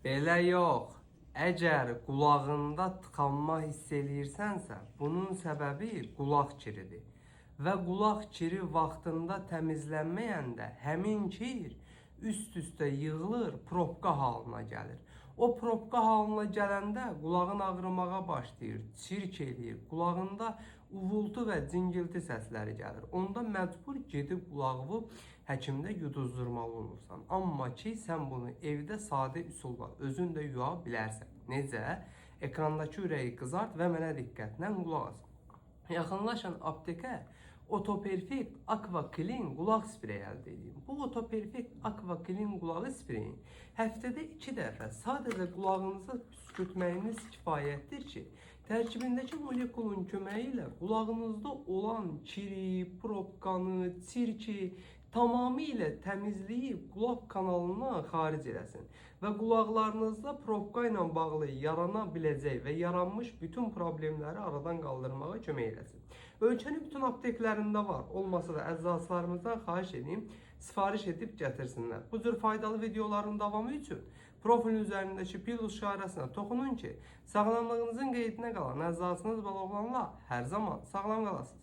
Belə yox. Əgər qulağında tıkanma hiss eləyirsənsə, bunun səbəbi qulaq kiridir. Və qulaq kiri vaxtında təmizlənməyəndə həmin kir üst-üstə yığılır, probka halına gəlir. O probka halına gələndə qulağın ağrımağa başlayır, çirk eləyir, qulağında uvultu və cingilti səsləri gəlir. Onda məcbur gedib qulağını həkimdə yuduzdurmalı olursan. Amma ki, sən bunu evdə sadə üsulla özün də yuya bilərsən. Necə? Ekrandakı ürəyi qızart və mənə diqqətlə qulaq as. Yaxınlaşın aptekə, Otoperfekt Aqua Clean qulaq spreyi əldə edin. Bu Otoperfekt Aqua Clean qulaq spreyin həftədə 2 dəfə sadəcə qulağınıza püskürtməyiniz kifayətdir ki, tərkibindəki molekulun köməyi ilə qulağınızda olan kiri, probkanı, çirki tamamilə təmizləyib qulaq kanalından xaric eləsin və qulaqlarınızda probka ilə bağlı yarana biləcək və yaranmış bütün problemləri aradan qaldırmağa kömək eləsin. Ölkənin bütün apteklərində var. Olmasa da əczaçılarımızdan xahiş edeyim, sifariş edib gətirsinlər. Bu cür faydalı videoların davamı üçün profilin üzərindəki plus işarəsinə toxunun ki, sağlamlığınızın qeydinə qalan əczaçınız Balaoğlanla hər zaman sağlam qalasınız.